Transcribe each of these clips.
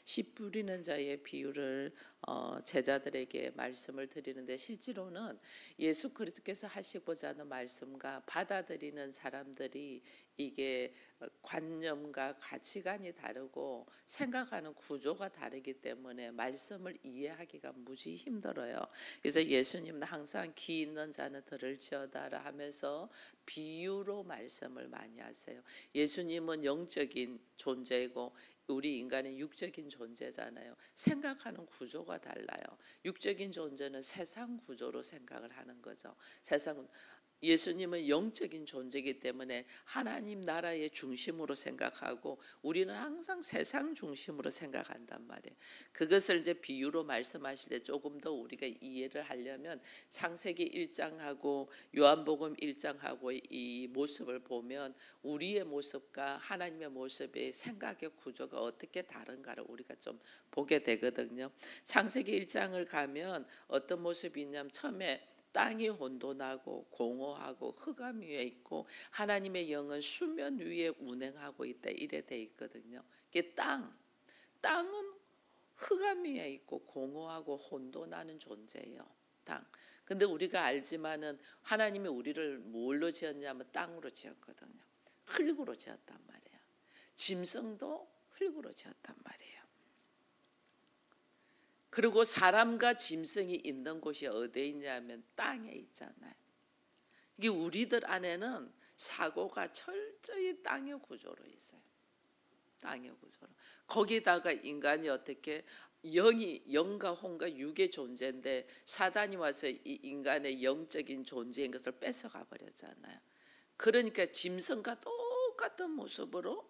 씨 뿌리는 자의 비유를 제자들에게 말씀을 드리는데, 실제로는 예수 그리스도께서 하시고자 하는 말씀과 받아들이는 사람들이 이게 관념과 가치관이 다르고 생각하는 구조가 다르기 때문에 말씀을 이해하기가 무지 힘들어요. 그래서 예수님은 항상 기 있는 자는 들을지어다라 하면서 비유로 말씀을 많이 하세요. 예수님은 영적인 존재이고 우리 인간은 육적인 존재잖아요. 생각하는 구조가 달라요. 육적인 존재는 세상 구조로 생각을 하는 거죠. 예수님은 영적인 존재이기 때문에 하나님 나라의 중심으로 생각하고 우리는 항상 세상 중심으로 생각한단 말이에요. 그것을 이제 비유로 말씀하실 때 조금 더 우리가 이해를 하려면 창세기 1장하고 요한복음 1장하고 이 모습을 보면 우리의 모습과 하나님의 모습의 생각의 구조가 어떻게 다른가를 우리가 좀 보게 되거든요. 창세기 1장을 가면 어떤 모습이 있냐면, 처음에 땅이 혼돈하고 공허하고 흑암 위에 있고 하나님의 영은 수면 위에 운행하고 있다, 이래 돼 있거든요. 이게 땅은 흑암 위에 있고 공허하고 혼돈하는 존재예요. 땅. 근데 우리가 알지만은 하나님이 우리를 뭘로 지었냐면 땅으로 지었거든요. 흙으로 지었단 말이에요. 짐승도 흙으로 지었단 말이에요. 그리고 사람과 짐승이 있는 곳이 어디에 있냐면 땅에 있잖아요. 이게 우리들 안에는 사고가 철저히 땅의 구조로 있어요. 땅의 구조로. 거기다가 인간이 어떻게 영과 혼과 육의 존재인데 사단이 와서 이 인간의 영적인 존재인 것을 뺏어가 버렸잖아요. 그러니까 짐승과 똑같은 모습으로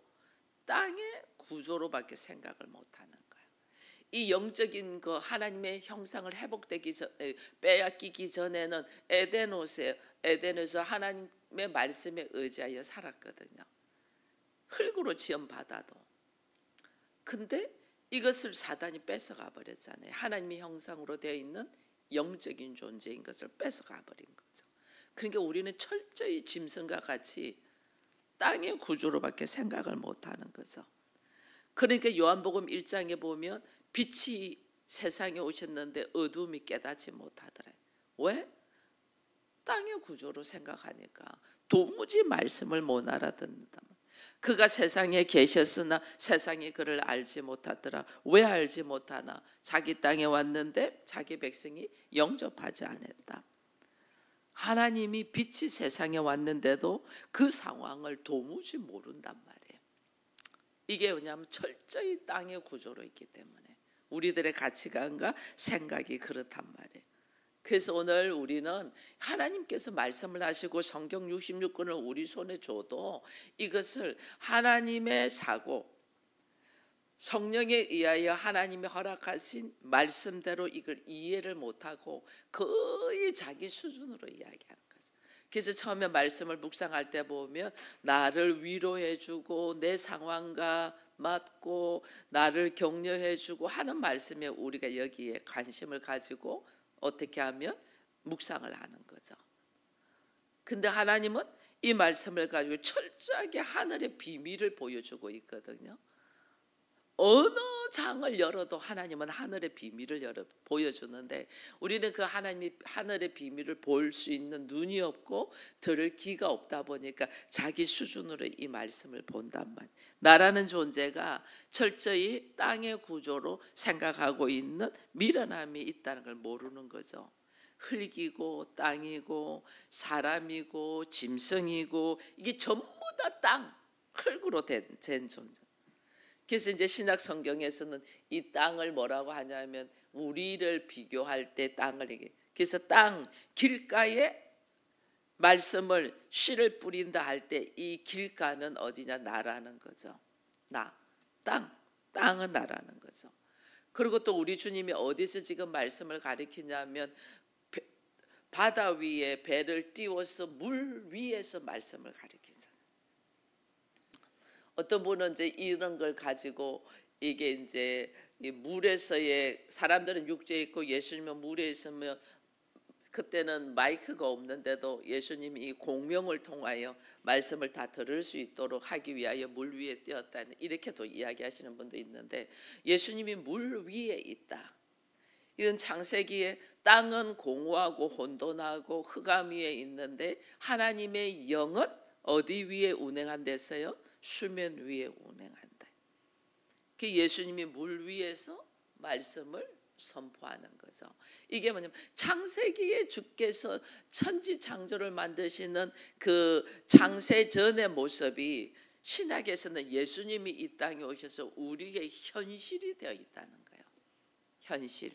땅의 구조로밖에 생각을 못하는 거예요. 이 영적인 그 하나님의 형상을 회복되기 전에, 빼앗기기 전에는 에덴에서 하나님의 말씀에 의지하여 살았거든요. 흙으로 지은 바다도. 근데 이것을 사단이 뺏어가 버렸잖아요. 하나님의 형상으로 되어 있는 영적인 존재인 것을 뺏어가 버린 거죠. 그러니까 우리는 철저히 짐승과 같이 땅의 구조로밖에 생각을 못하는 거죠. 그러니까 요한복음 1장에 보면 빛이 세상에 오셨는데 어둠이 깨닫지 못하더래. 왜? 땅의 구조로 생각하니까 도무지 말씀을 못 알아듣는다. 그가 세상에 계셨으나 세상이 그를 알지 못하더라. 왜 알지 못하나? 자기 땅에 왔는데 자기 백성이 영접하지 않았다. 하나님이 빛이 세상에 왔는데도 그 상황을 도무지 모른단 말이에요. 이게 뭐냐면 철저히 땅의 구조로 있기 때문에 우리들의 가치관과 생각이 그렇단 말이에요. 그래서 오늘 우리는 하나님께서 말씀을 하시고 성경 66권을 우리 손에 줘도 이것을 하나님의 사고, 성령에 의하여 하나님이 허락하신 말씀대로 이걸 이해를 못하고 거의 자기 수준으로 이야기하는 거죠. 그래서 처음에 말씀을 묵상할 때 보면 나를 위로해주고 내 상황과 맞고 나를 격려해주고 하는 말씀에 우리가 여기에 관심을 가지고 어떻게 하면 묵상을 하는 거죠. 근데 하나님은 이 말씀을 가지고 철저하게 하늘의 비밀을 보여주고 있거든요. 어느 장을 열어도 하나님은 하늘의 비밀을 보여주는데 우리는 그 하늘의 비밀을 볼 수 있는 눈이 없고 들을 귀가 없다 보니까 자기 수준으로 이 말씀을 본단 말이에요. 나라는 존재가 철저히 땅의 구조로 생각하고 있는 미련함이 있다는 걸 모르는 거죠. 흙이고 땅이고 사람이고 짐승이고 이게 전부 다 땅, 흙으로 된 존재. 그래서 이제 신약 성경에서는 이 땅을 뭐라고 하냐면 우리를 비교할 때 땅을 얘기해. 그래서 땅, 길가에 말씀을 씨를 뿌린다 할 때 이 길가는 어디냐? 나라는 거죠. 땅은 나라는 거죠. 그리고 또 우리 주님이 어디서 지금 말씀을 가리키냐면 바다 위에 배를 띄워서 물 위에서 말씀을 가리키잖아요. 어떤 분은 이제 이런 걸 가지고 이게 이제 물에서의 사람들은 육지에 있고 예수님은 물에 있으면 그때는 마이크가 없는데도 예수님이 이 공명을 통하여 말씀을 다 들을 수 있도록 하기 위하여 물 위에 띄었다는 이렇게도 이야기하시는 분도 있는데, 예수님이 물 위에 있다. 이건 창세기에 땅은 공허하고 혼돈하고 흑암 위에 있는데 하나님의 영은 어디 위에 운행한댔어요? 수면 위에 운행한다. 그 예수님이 물 위에서 말씀을 선포하는 거죠. 이게 뭐냐면 창세기에 주께서 천지 창조를 만드시는 그 창세 전의 모습이 신약에서는 예수님이 이 땅에 오셔서 우리의 현실이 되어 있다는 거예요. 현실.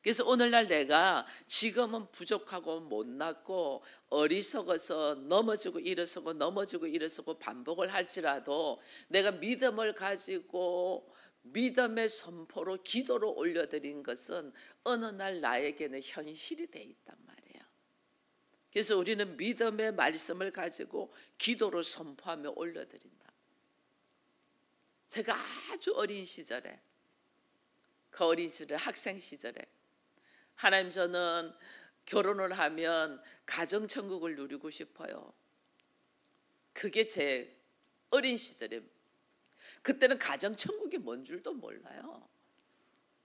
그래서 오늘날 내가 지금은 부족하고 못났고 어리석어서 넘어지고 일어서고 넘어지고 일어서고 반복을 할지라도 내가 믿음을 가지고 믿음의 선포로 기도로 올려드린 것은 어느 날 나에게는 현실이 돼 있단 말이에요. 그래서 우리는 믿음의 말씀을 가지고 기도로 선포하며 올려드린다. 제가 아주 어린 시절에, 그 어린 시절에, 학생 시절에 하나님, 저는 결혼을 하면 가정천국을 누리고 싶어요. 그게 제 어린 시절에, 그때는 가정천국이 뭔 줄도 몰라요.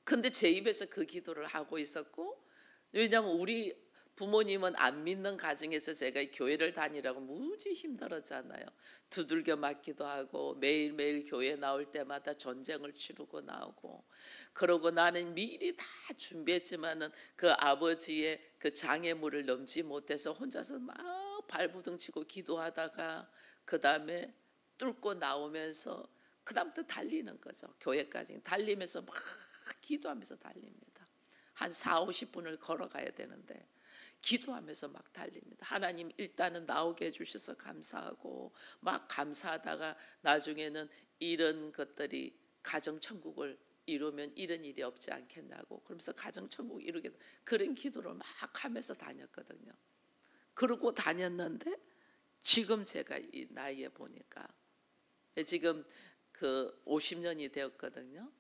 근데 제 입에서 그 기도를 하고 있었고, 왜냐하면 우리 부모님은 안 믿는 가정에서 제가 교회를 다니라고 무지 힘들었잖아요. 두들겨 맞기도 하고 매일매일 교회 나올 때마다 전쟁을 치르고 나오고, 그러고 나는 미리 다 준비했지만은 그 아버지의 그 장애물을 넘지 못해서 혼자서 막 발부둥치고 기도하다가 그 다음에 뚫고 나오면서 그 다음부터 달리는 거죠. 교회까지 달리면서 막 기도하면서 달립니다. 한 40-50분을 걸어가야 되는데 기도하면서 막 달립니다. 하나님, 일단은 나오게 해주셔서 감사하고 막 감사하다가 나중에는 이런 것들이 가정천국을 이루면 이런 일이 없지 않겠냐고, 그러면서 가정천국 이루게, 그런 기도를 막 하면서 다녔거든요. 그러고 다녔는데 지금 제가 이 나이에 보니까 지금 그 50년이 되었거든요.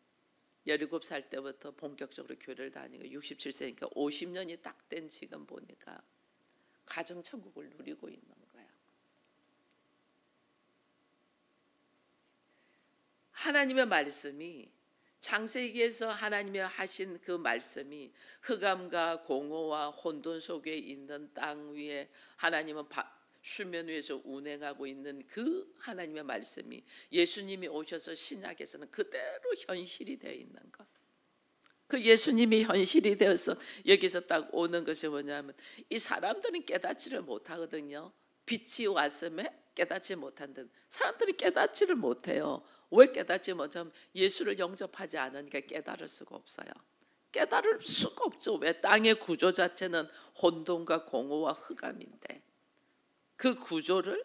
17살 때부터 본격적으로 교회를 다니고 67세니까 50년이 딱 된 지금 보니까 가정천국을 누리고 있는 거예요. 하나님의 말씀이, 창세기에서 하나님이 하신 그 말씀이 흑암과 공허와 혼돈 속에 있는 땅 위에 하나님은 수면 위에서 운행하고 있는 그 하나님의 말씀이 예수님이 오셔서 신약에서는 그대로 현실이 되어 있는 것. 그 예수님이 현실이 되어서 여기서 딱 오는 것이 뭐냐면, 이 사람들은 깨닫지를 못하거든요. 빛이 왔음에 깨닫지 못한다. 사람들이 깨닫지를 못해요. 왜 깨닫지 못하면 예수를 영접하지 않으니까 깨달을 수가 없어요. 깨달을 수가 없죠. 왜? 땅의 구조 자체는 혼돈과 공허와 흑암인데 그 구조를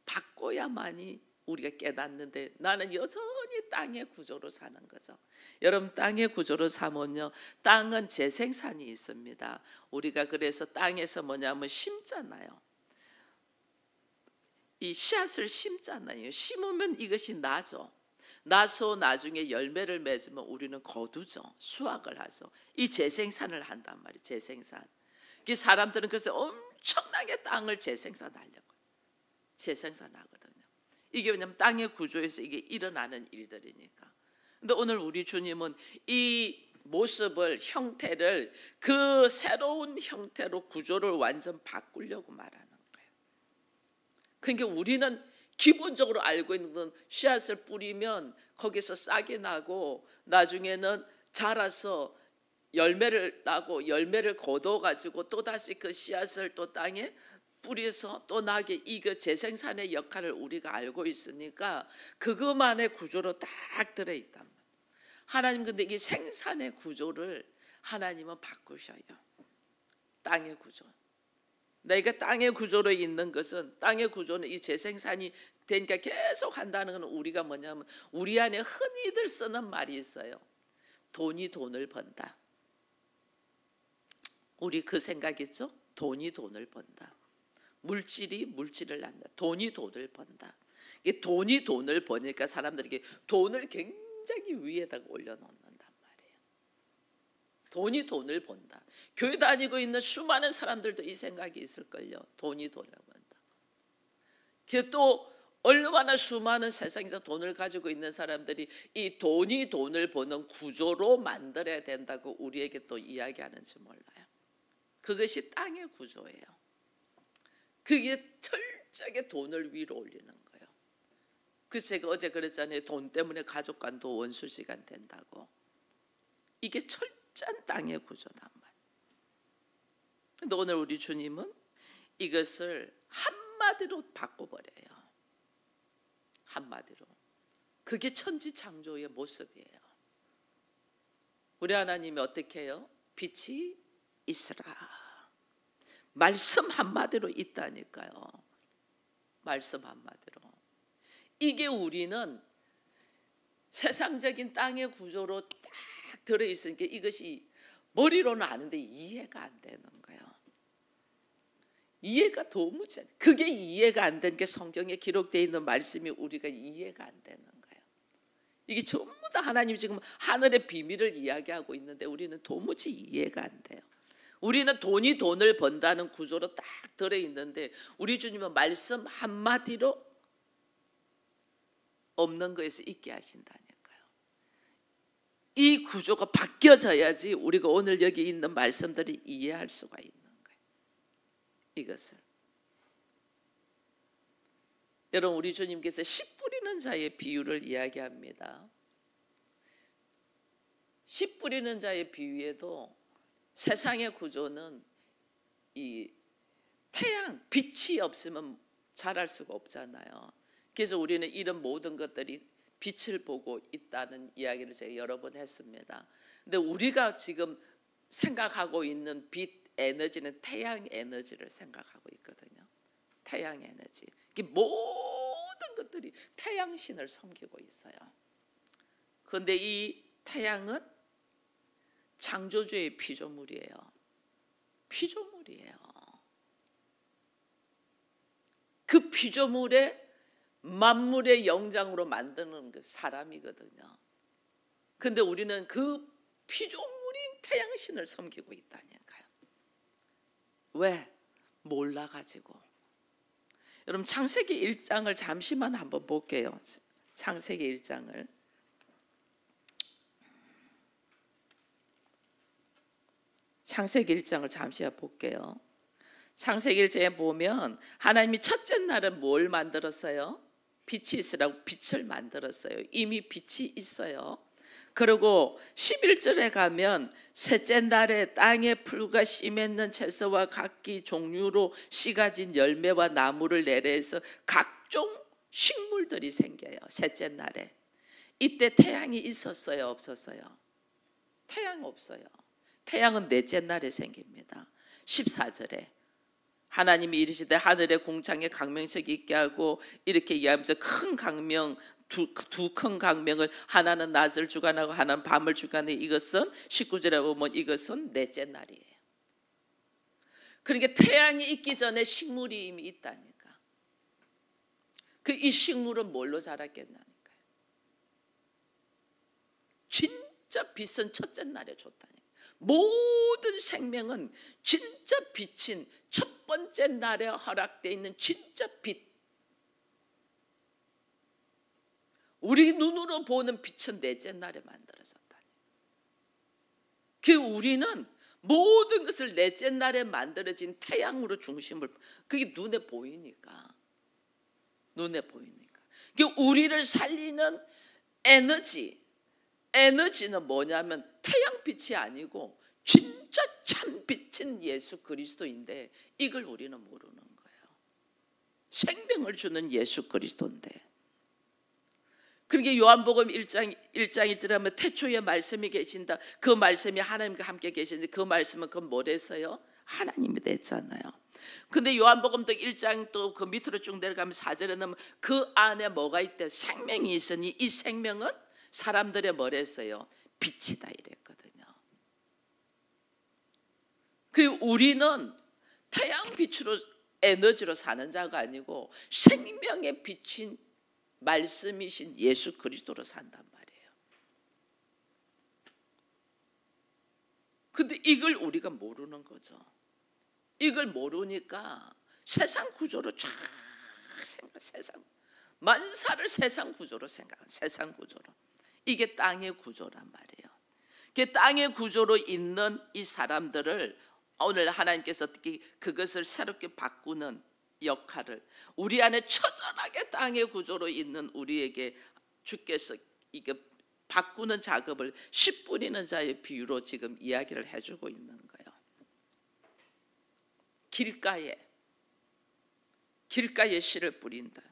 바꿔야만이 우리가 깨닫는데, 나는 여전히 땅의 구조로 사는 거죠. 여러분, 땅의 구조로 사면요, 땅은 재생산이 있습니다. 우리가 그래서 땅에서 뭐냐면 심잖아요. 이 씨앗을 심잖아요. 심으면 이것이 나죠. 나서 나중에 열매를 맺으면 우리는 거두죠. 수확을 하죠. 이 재생산을 한단 말이에요. 재생산. 이 사람들은 그래서 엄청나게 땅을 재생산하려고 재생산하거든요. 이게 왜냐하면 땅의 구조에서 이게 일어나는 일들이니까. 근데 오늘 우리 주님은 이 모습을, 형태를 그 새로운 형태로 구조를 완전 바꾸려고 말하는 거예요. 그러니까 우리는 기본적으로 알고 있는 건 씨앗을 뿌리면 거기서 싹이 나고 나중에는 자라서 열매를 나고 열매를 거둬가지고 또다시 그 씨앗을 또 땅에 뿌려서 또 나게, 이거 재생산의 역할을 우리가 알고 있으니까 그것만의 구조로 딱 들어있단 말이에요. 하나님 근데 이 생산의 구조를 하나님은 바꾸셔요. 땅의 구조. 내가 땅의 구조로 있는 것은, 땅의 구조는 이 재생산이 되니까 계속 한다는 건 우리가 뭐냐면, 우리 안에 흔히들 쓰는 말이 있어요. 돈이 돈을 번다. 우리 그 생각 있죠? 돈이 돈을 번다. 물질이 물질을 낳는다. 돈이 돈을 번다. 이 돈이 돈을 버니까 사람들에게 돈을 굉장히 위에다가 올려놓는단 말이에요. 돈이 돈을 번다. 교회 다니고 있는 수많은 사람들도 이 생각이 있을걸요. 돈이 돈을 번다. 그게 또 얼마나 수많은 세상에서 돈을 가지고 있는 사람들이 이 돈이 돈을 버는 구조로 만들어야 된다고 우리에게 또 이야기하는지 몰라요. 그것이 땅의 구조예요. 그게 철저하게 돈을 위로 올리는 거예요. 그래서 제가 어제 그랬잖아요. 돈 때문에 가족 간도 원수지간 된다고. 이게 철저한 땅의 구조단 말이에요. 그런데 오늘 우리 주님은 이것을 한마디로 바꿔버려요. 한마디로. 그게 천지창조의 모습이에요. 우리 하나님이 어떻게 해요? 빛이 있으라. 말씀 한마디로 있다니까요. 말씀 한마디로. 이게 우리는 세상적인 땅의 구조로 딱 들어있으니까 이것이 머리로는 아는데 이해가 안 되는 거예요. 이해가 도무지 안 돼. 그게 이해가 안 되는 게 성경에 기록되어 있는 말씀이 우리가 이해가 안 되는 거예요. 이게 전부 다 하나님 지금 하늘의 비밀을 이야기하고 있는데 우리는 도무지 이해가 안 돼요. 우리는 돈이 돈을 번다는 구조로 딱 들어있는데 우리 주님은 말씀 한마디로 없는 것에서 있게 하신다니까요. 이 구조가 바뀌어져야지 우리가 오늘 여기 있는 말씀들을 이해할 수가 있는 거예요. 이것을. 여러분 우리 주님께서 씨 뿌리는 자의 비유를 이야기합니다. 씨 뿌리는 자의 비유에도 세상의 구조는 이 태양, 빛이 없으면 자랄 수가 없잖아요. 그래서 우리는 이런 모든 것들이 빛을 보고 있다는 이야기를 제가 여러 번 했습니다. 근데 우리가 지금 생각하고 있는 빛 에너지는 태양 에너지를 생각하고 있거든요. 태양 에너지. 모든 것들이 태양신을 섬기고 있어요. 그런데 이 태양은 창조주의 피조물이에요. 피조물이에요. 그 피조물에 만물의 영장으로 만드는 그 사람이거든요. 그런데 우리는 그 피조물인 태양신을 섬기고 있다니까요. 왜? 몰라가지고. 여러분 창세기 1장을 잠시만 한번 볼게요. 창세기 1장을. 창세기 1장을 잠시 볼게요. 창세기 1장에 보면 하나님이 첫째 날은 뭘 만들었어요? 빛이 있으라고 빛을 만들었어요. 이미 빛이 있어요. 그리고 11절에 가면 셋째 날에 땅에 풀과 씨 맺는 채소와 각기 종류로 씨 가진 열매와 나무를 내려서 각종 식물들이 생겨요. 셋째 날에. 이때 태양이 있었어요? 없었어요? 태양 없어요. 태양은 넷째 날에 생깁니다. 14절에 하나님이 이르시되 하늘의 공창에 강명석이 있게 하고 이렇게 이야기하면서 큰 강명 두 큰 강명을 하나는 낮을 주관하고 하나는 밤을 주관해. 이것은 19절에 보면 이것은 넷째 날이에요. 그러니까 태양이 있기 전에 식물이 이미 있다니까. 이 식물은 뭘로 자랐겠나니까요. 진짜 빛은 첫째 날에 줬다니까. 모든 생명은 진짜 빛인 첫 번째 날에 허락되어 있는 진짜 빛. 우리 눈으로 보는 빛은 넷째 날에 만들어졌다니. 그 우리는 모든 것을 넷째 날에 만들어진 태양으로 중심을, 그게 눈에 보이니까. 눈에 보이니까. 그 우리를 살리는 에너지는 뭐냐면 태양빛이 아니고 진짜 참빛인 예수 그리스도인데 이걸 우리는 모르는 거예요. 생명을 주는 예수 그리스도인데. 그러게 요한복음 1장 1절에 하면 태초에 말씀이 계신다. 그 말씀이 하나님과 함께 계시는데 그 말씀은 그 뭐랬어요? 하나님이 됐잖아요. 근데 요한복음 또 1장 또 그 밑으로 쭉 내려가면 4절에 넣으면 그 안에 뭐가 있대? 생명이 있으니 이 생명은 사람들의 뭐랬어요? 빛이다 이랬거든요. 그리고 우리는 태양빛으로 에너지로 사는 자가 아니고 생명의 빛인 말씀이신 예수 그리스도로 산단 말이에요. 근데 이걸 우리가 모르는 거죠. 이걸 모르니까 세상 구조로 쫙 세상 만사를 세상 구조로 생각한 세상 구조로. 이게 땅의 구조란 말이에요. 그 땅의 구조로 있는 이 사람들을 오늘 하나님께서 어떻게 그것을 새롭게 바꾸는 역할을 우리 안에 처절하게 땅의 구조로 있는 우리에게 주께서 이게 바꾸는 작업을 씨 뿌리는 자의 비유로 지금 이야기를 해주고 있는 거예요. 길가에 씨를 뿌린다.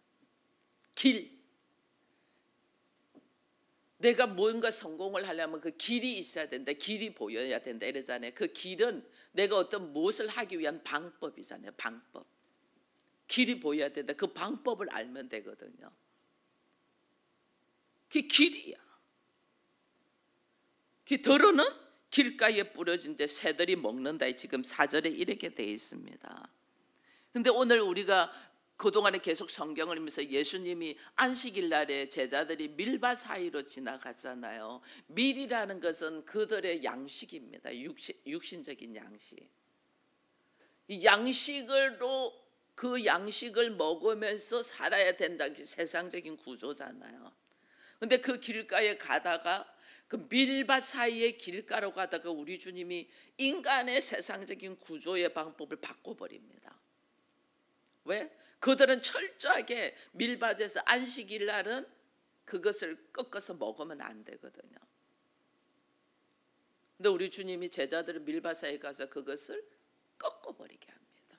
내가 뭔가 성공을 하려면 그 길이 있어야 된다. 길이 보여야 된다 이러잖아요. 그 길은 내가 어떤 무엇을 하기 위한 방법이잖아요. 방법. 길이 보여야 된다. 그 방법을 알면 되거든요. 그게 길이야. 그 더러는 길가에 뿌려진 데 새들이 먹는다. 지금 4절에 이렇게 되어 있습니다. 근데 오늘 우리가 그동안에 계속 성경을 읽으면서 예수님이 안식일 날에 제자들이 밀밭 사이로 지나갔잖아요. 밀이라는 것은 그들의 양식입니다. 육신적인 양식. 이 양식으로 그 양식을 먹으면서 살아야 된다는 게 세상적인 구조잖아요. 근데 그 길가에 가다가 그 밀밭 사이의 길가로 가다가 우리 주님이 인간의 세상적인 구조의 방법을 바꿔버립니다. 왜? 그들은 철저하게 밀밭에서 안식일 날은 그것을 꺾어서 먹으면 안 되거든요. 근데 우리 주님이 제자들을 밀밭 사이에 가서 그것을 꺾어버리게 합니다.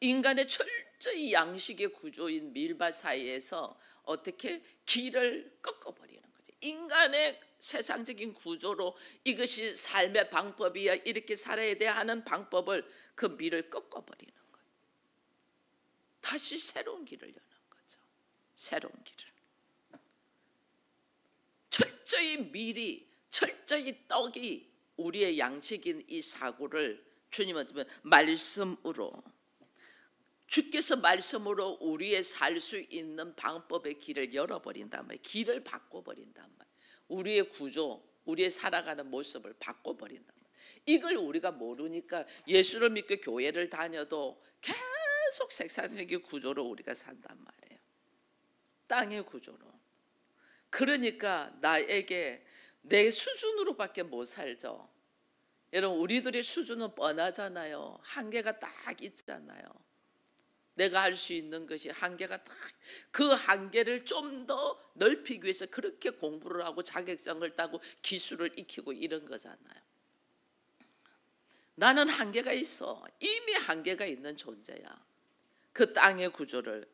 인간의 철저히 양식의 구조인 밀밭 사이에서 어떻게 길을 꺾어버리는 거죠. 인간의 세상적인 구조로 이것이 삶의 방법이야, 이렇게 살아야 돼 하는 방법을 그 밀을 꺾어버리는 거예요. 다시 새로운 길을 여는 거죠. 새로운 길을. 철저히 밀이, 철저히 떡이 우리의 양식인 이 사고를 주님은 말씀으로, 주께서 말씀으로 우리의 살 수 있는 방법의 길을 열어버린단 말이에요. 길을 바꿔버린단 말이에요. 우리의 구조, 우리의 살아가는 모습을 바꿔버린단 말이에요. 이걸 우리가 모르니까 예수를 믿고 교회를 다녀도 계속 세상적인 구조로 우리가 산단 말이에요. 땅의 구조로. 그러니까 나에게 내 수준으로밖에 못 살죠. 여러분, 우리들의 수준은 뻔하잖아요. 한계가 딱 있잖아요. 내가 할 수 있는 것이 한계가 딱, 그 한계를 좀 더 넓히기 위해서 그렇게 공부를 하고 자격증을 따고 기술을 익히고 이런 거잖아요. 나는 한계가 있어. 이미 한계가 있는 존재야. 그 땅의 구조를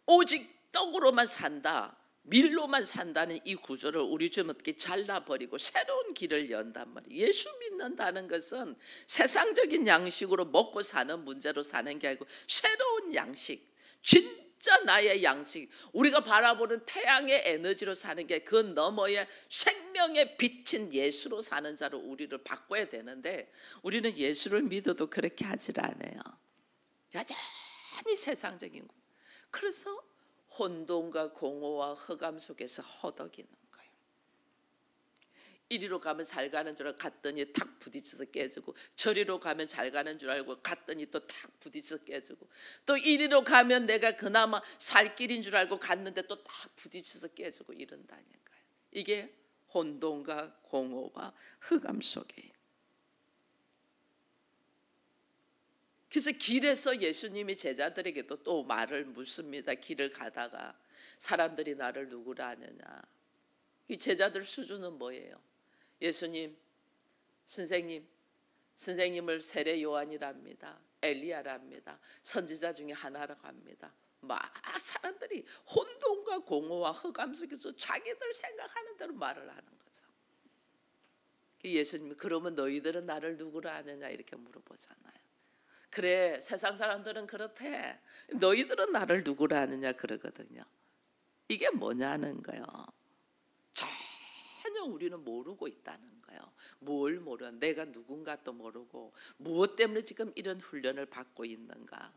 오직 떡으로만 산다, 밀로만 산다는 이 구조를 우리 좀 어떻게 잘라버리고 새로운 길을 연단 말이에요. 예수 믿는다는 것은 세상적인 양식으로 먹고 사는 문제로 사는 게 아니고 새로운 양식, 진짜 나의 양식, 우리가 바라보는 태양의 에너지로 사는 게 그 너머의 생명의 빛인 예수로 사는 자로 우리를 바꿔야 되는데 우리는 예수를 믿어도 그렇게 하질 않아요. 여전히 세상적인 거. 그래서 혼돈과 공허와 흑암 속에서 허덕이는 거예요. 이리로 가면 잘 가는 줄 알고 갔더니 탁 부딪혀서 깨지고, 저리로 가면 잘 가는 줄 알고 갔더니 또 탁 부딪혀서 깨지고, 또 이리로 가면 내가 그나마 살 길인 줄 알고 갔는데 또 탁 부딪혀서 깨지고 이런다는 거예요. 이게 혼돈과 공허와 흑암 속에. 그래서 길에서 예수님이 제자들에게도 또 말을 묻습니다. 길을 가다가 사람들이 나를 누구라 하느냐. 이 제자들 수준은 뭐예요? 예수님, 선생님을 세례 요한이랍니다. 엘리야랍니다. 선지자 중에 하나라고 합니다. 막 사람들이 혼돈과 공허와 흑암 속에서 자기들 생각하는 대로 말을 하는 거죠. 예수님이 그러면 너희들은 나를 누구라 하느냐 이렇게 물어보잖아요. 그래, 세상 사람들은 그렇대. 너희들은 나를 누구라 하느냐 그러거든요. 이게 뭐냐는 거예요. 전혀 우리는 모르고 있다는 거예요. 뭘 모르는, 내가 누군가도 모르고 무엇 때문에 지금 이런 훈련을 받고 있는가.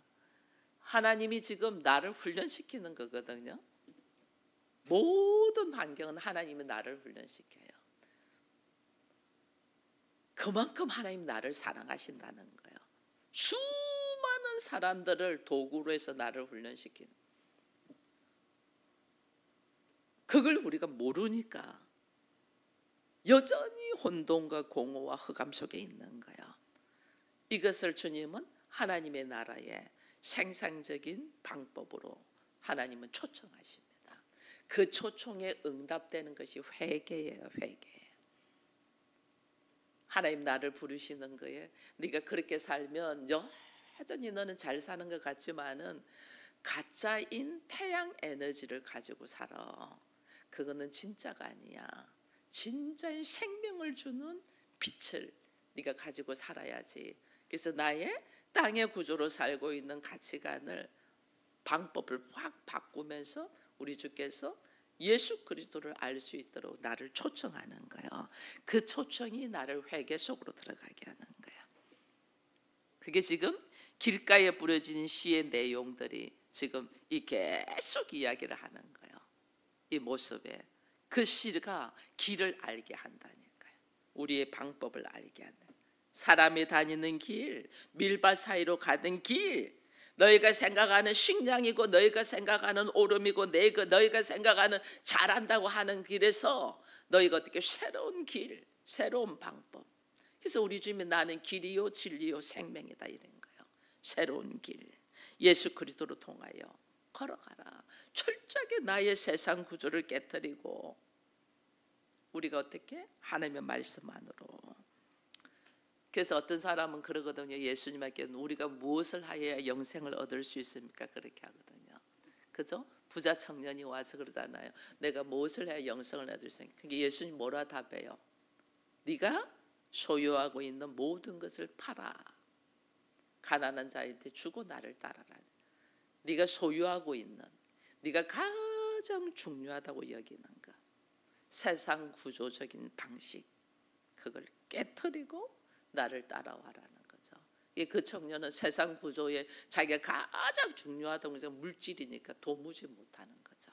하나님이 지금 나를 훈련시키는 거거든요. 모든 환경은 하나님이 나를 훈련시켜요. 그만큼 하나님 나를 사랑하신다는 거예요. 수많은 사람들을 도구로 해서 나를 훈련시킨, 그걸 우리가 모르니까 여전히 혼돈과 공허와 흑암 속에 있는 거예요. 이것을 주님은 하나님의 나라의 생산적인 방법으로 하나님은 초청하십니다. 그 초청에 응답되는 것이 회개예요. 회개. 하나님 나를 부르시는 거에 네가 그렇게 살면 여전히 너는 잘 사는 것 같지만은 가짜인 태양 에너지를 가지고 살아. 그거는 진짜가 아니야. 진짜인 생명을 주는 빛을 네가 가지고 살아야지. 그래서 나의 땅의 구조로 살고 있는 가치관을, 방법을 확 바꾸면서 우리 주께서 예수 그리스도를 알 수 있도록 나를 초청하는 거예요. 그 초청이 나를 회개 속으로 들어가게 하는 거예요. 그게 지금 길가에 부려진 시의 내용들이 지금 이 계속 이야기를 하는 거예요. 이 모습에 그 시가 길을 알게 한다니까요. 우리의 방법을 알게 하는, 사람이 다니는 길, 밀밭 사이로 가는 길, 너희가 생각하는 식량이고 너희가 생각하는 오름이고 너희가 생각하는 잘한다고 하는 길에서 너희가 어떻게 새로운 길, 새로운 방법. 그래서 우리 주님이 나는 길이요 진리요 생명이다 이런 거예요. 새로운 길, 예수 그리스도로 통하여 걸어가라. 철저하게 나의 세상 구조를 깨뜨리고 우리가 어떻게? 하나님의 말씀 안으로. 그래서 어떤 사람은 그러거든요. 예수님께 우리가 무엇을 하여야 영생을 얻을 수 있습니까? 그렇게 하거든요. 그죠? 부자 청년이 와서 그러잖아요. 내가 무엇을 해야 영생을 얻을 수 있습니까? 그게 예수님 뭐라 답해요? 네가 소유하고 있는 모든 것을 팔아 가난한 자한테 주고 나를 따라라. 네가 소유하고 있는, 네가 가장 중요하다고 여기는 것, 세상 구조적인 방식, 그걸 깨트리고 나를 따라와라는 거죠. 그 청년은 세상 구조에 자기가 가장 중요하다고 해서 물질이니까 도무지 못하는 거죠.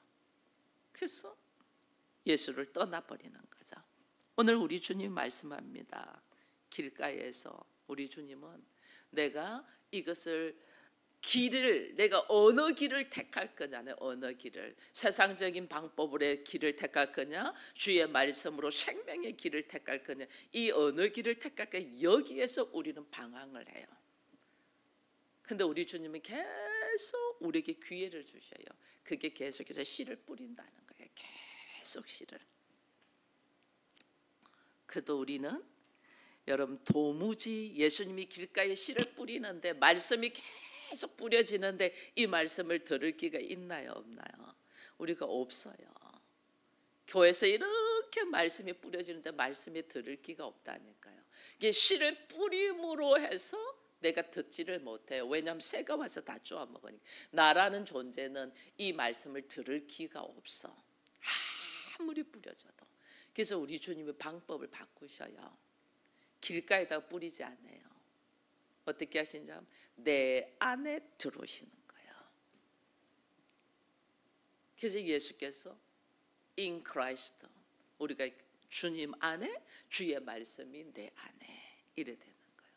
그래서 예수를 떠나버리는 거죠. 오늘 우리 주님 말씀합니다. 길가에서 우리 주님은 내가 이것을 길을, 내가 어느 길을 택할 거냐는, 어느 길을, 세상적인 방법으로의 길을 택할 거냐, 주의 말씀으로 생명의 길을 택할 거냐, 이 어느 길을 택할 거냐, 여기에서 우리는 방황을 해요. 근데 우리 주님은 계속 우리에게 기회를 주셔요. 그게 계속해서 씨를 뿌린다는 거예요. 계속 씨를. 그래도 우리는 여러분 도무지 예수님이 길가에 씨를 뿌리는데, 말씀이 계속 뿌려지는데 이 말씀을 들을 기가 있나요, 없나요? 우리가 없어요. 교회에서 이렇게 말씀이 뿌려지는데 말씀이 들을 기가 없다니까요. 이게 씨를 뿌림으로 해서 내가 듣지를 못해요. 왜냐하면 새가 와서 다 쪼아 먹으니까. 나라는 존재는 이 말씀을 들을 기가 없어. 아무리 뿌려져도. 그래서 우리 주님이 방법을 바꾸셔요. 길가에다 뿌리지 않아요. 어떻게 하시는지 하면 내 안에 들어오시는 거예요. 그래서 예수께서 in Christ, 우리가 주님 안에, 주의 말씀이 내 안에 이래 되는 거예요.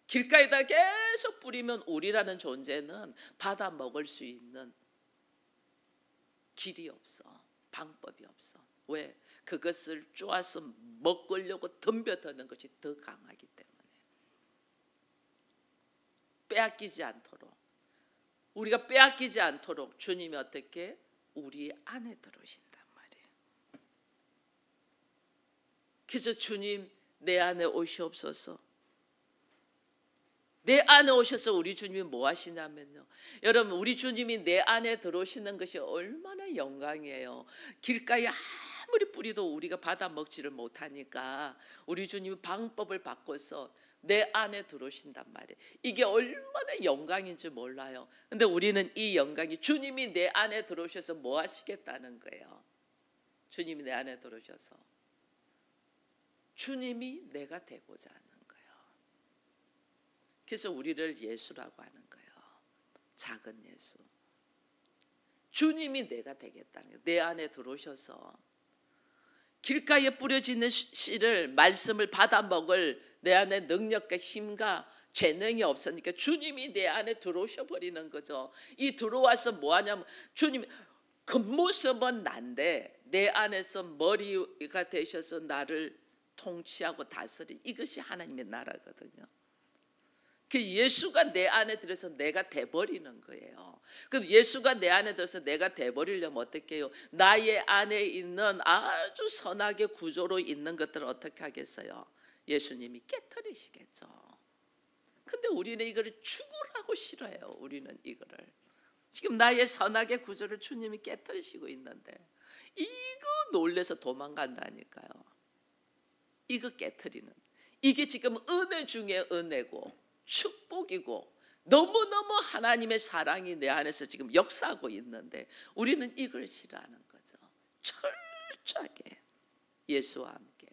길가에다 계속 뿌리면 우리라는 존재는 받아 먹을 수 있는 길이 없어. 방법이 없어. 왜? 그것을 쪼아서 먹으려고 덤벼드는 것이 더 강하기 때문에. 빼앗기지 않도록, 우리가 빼앗기지 않도록 주님이 어떻게 우리 안에 들어오신단 말이에요. 그래서 주님 내 안에 오시옵소서. 내 안에 오셔서 우리 주님이 뭐 하시냐면요, 여러분 우리 주님이 내 안에 들어오시는 것이 얼마나 영광이에요. 길가에 아무리 뿌리도 우리가 받아 먹지를 못하니까 우리 주님이 방법을 바꿔서 내 안에 들어오신단 말이에요. 이게 얼마나 영광인지 몰라요. 근데 우리는 이 영광이, 주님이 내 안에 들어오셔서 뭐 하시겠다는 거예요. 주님이 내 안에 들어오셔서 주님이 내가 되고자 하는 거예요. 그래서 우리를 예수라고 하는 거예요. 작은 예수. 주님이 내가 되겠다는 거예요. 내 안에 들어오셔서 길가에 뿌려지는 씨를 말씀을 받아 먹을 내 안에 능력과 힘과 재능이 없으니까 주님이 내 안에 들어오셔 버리는 거죠. 이 들어와서 뭐 하냐면 주님 겉모습은 난데 내 안에서 머리가 되셔서 나를 통치하고 다스리, 이것이 하나님의 나라거든요. 그 예수가 내 안에 들어서 내가 돼버리는 거예요. 그럼 예수가 내 안에 들어서 내가 돼버리려면 어떻게 해요? 나의 안에 있는 아주 선하게 구조로 있는 것들을 어떻게 하겠어요? 예수님이 깨트리시겠죠. 근데 우리는 이거를 죽으라고 싫어해요. 우리는 이거를 지금 나의 선하게 구조를 주님이 깨트리시고 있는데 이거 놀래서 도망간다니까요. 이거 깨트리는, 이게 지금 은혜 중에 은혜고 축복이고 너무너무 하나님의 사랑이 내 안에서 지금 역사하고 있는데 우리는 이걸 싫어하는 거죠. 철저하게 예수와 함께.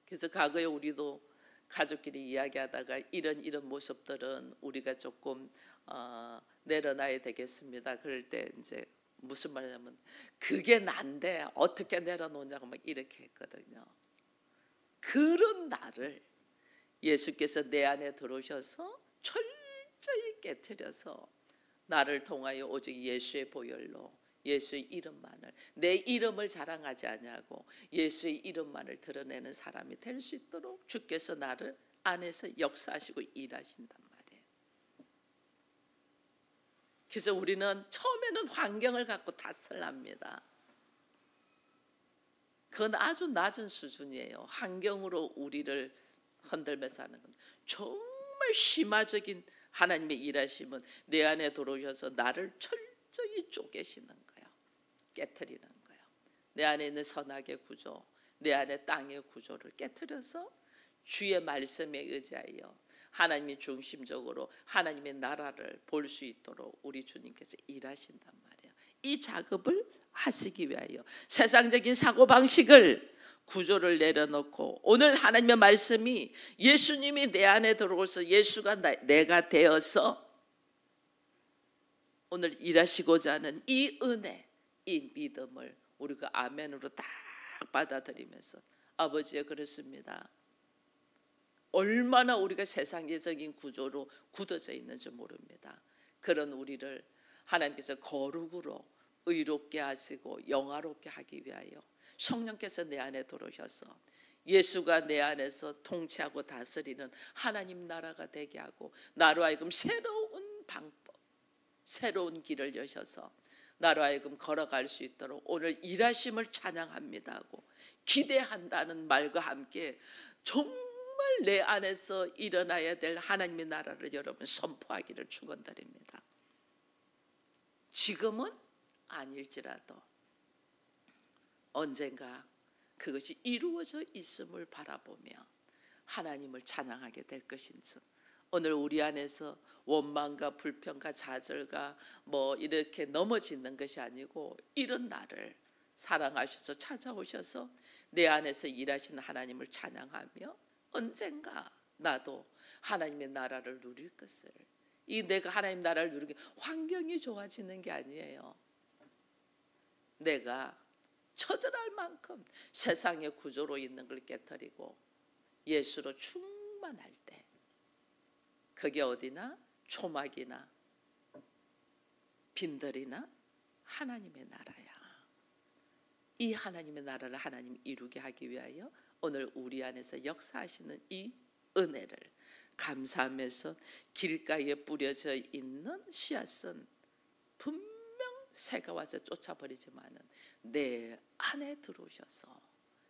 그래서 과거에 우리도 가족끼리 이야기하다가 이런 모습들은 우리가 조금 내려놔야 되겠습니다. 그럴 때 이제 무슨 말이냐면 그게 난데 어떻게 내려놓냐고 막 이렇게 했거든요. 그런 나를 예수께서 내 안에 들어오셔서 철저히 깨트려서 나를 통하여 오직 예수의 보혈로 예수의 이름만을, 내 이름을 자랑하지 아니하고 예수의 이름만을 드러내는 사람이 될 수 있도록 주께서 나를 안에서 역사하시고 일하신단 말이에요. 그래서 우리는 처음에는 환경을 갖고 탓을 합니다. 그건 아주 낮은 수준이에요. 환경으로 우리를 흔들면서 하는 건 정말 심화적인 하나님의 일하심은 내 안에 들어오셔서 나를 철저히 쪼개시는 거예요. 깨트리는 거예요. 내 안에 있는 선악의 구조, 내 안에 땅의 구조를 깨트려서 주의 말씀에 의지하여 하나님이 중심적으로 하나님의 나라를 볼 수 있도록 우리 주님께서 일하신단 말이에요. 이 작업을 하시기 위하여 세상적인 사고방식을 구조를 내려놓고 오늘 하나님의 말씀이 예수님이 내 안에 들어오셔서 예수가 내가 되어서 오늘 일하시고자 하는 이 은혜, 이 믿음을 우리가 아멘으로 딱 받아들이면서 아버지여 그렇습니다. 얼마나 우리가 세상적인 구조로 굳어져 있는지 모릅니다. 그런 우리를 하나님께서 거룩으로 의롭게 하시고 영화롭게 하기 위하여 성령께서 내 안에 들어오셔서 예수가 내 안에서 통치하고 다스리는 하나님 나라가 되게 하고 나로 하여금 새로운 방법, 새로운 길을 여셔서 나로 하여금 걸어갈 수 있도록 오늘 일하심을 찬양합니다 하고 기대한다는 말과 함께 정말 내 안에서 일어나야 될 하나님의 나라를 여러분 선포하기를 축원드립니다. 지금은 아닐지라도 언젠가 그것이 이루어져 있음을 바라보며 하나님을 찬양하게 될 것인지 오늘 우리 안에서 원망과 불평과 좌절과 뭐 이렇게 넘어지는 것이 아니고 이런 나를 사랑하셔서 찾아오셔서 내 안에서 일하시는 하나님을 찬양하며 언젠가 나도 하나님의 나라를 누릴 것을, 이 내가 하나님 나라를 누리게 환경이 좋아지는 게 아니에요. 내가 처절할 만큼 세상의 구조로 있는 걸 깨트리고 예수로 충만할 때 그게 어디나 초막이나 빈들이나 하나님의 나라야. 이 하나님의 나라를 하나님 이루게 하기 위하여 오늘 우리 안에서 역사하시는 이 은혜를 감사하면서 길가에 뿌려져 있는 씨앗은 분명 새가 와서 쫓아버리지만은 내 안에 들어오셔서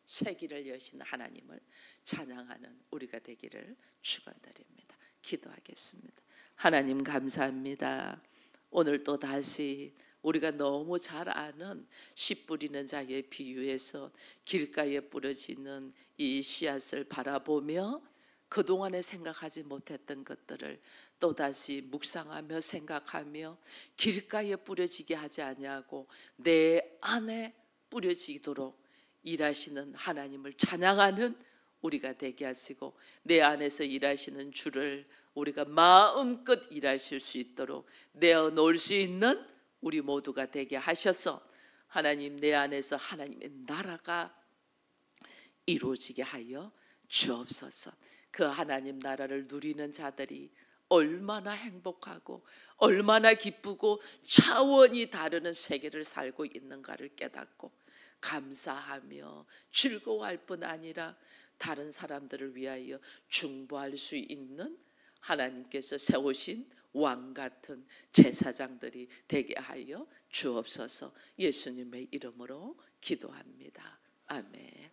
새길을 여신 하나님을 찬양하는 우리가 되기를 축원드립니다. 기도하겠습니다. 하나님 감사합니다. 오늘 또 다시 우리가 너무 잘 아는 씨 뿌리는 자의 비유에서 길가에 뿌려지는 이 씨앗을 바라보며 그동안에 생각하지 못했던 것들을 또다시 묵상하며 생각하며 길가에 뿌려지게 하지 아니하고 내 안에 뿌려지도록 일하시는 하나님을 찬양하는 우리가 되게 하시고 내 안에서 일하시는 주를 우리가 마음껏 일하실 수 있도록 내어놓을 수 있는 우리 모두가 되게 하셔서 하나님 내 안에서 하나님의 나라가 이루어지게 하여 주옵소서. 그 하나님 나라를 누리는 자들이 얼마나 행복하고 얼마나 기쁘고 차원이 다르는 세계를 살고 있는가를 깨닫고 감사하며 즐거워할 뿐 아니라 다른 사람들을 위하여 중보할 수 있는 하나님께서 세우신 왕 같은 제사장들이 되게 하여 주옵소서. 예수님의 이름으로 기도합니다. 아멘.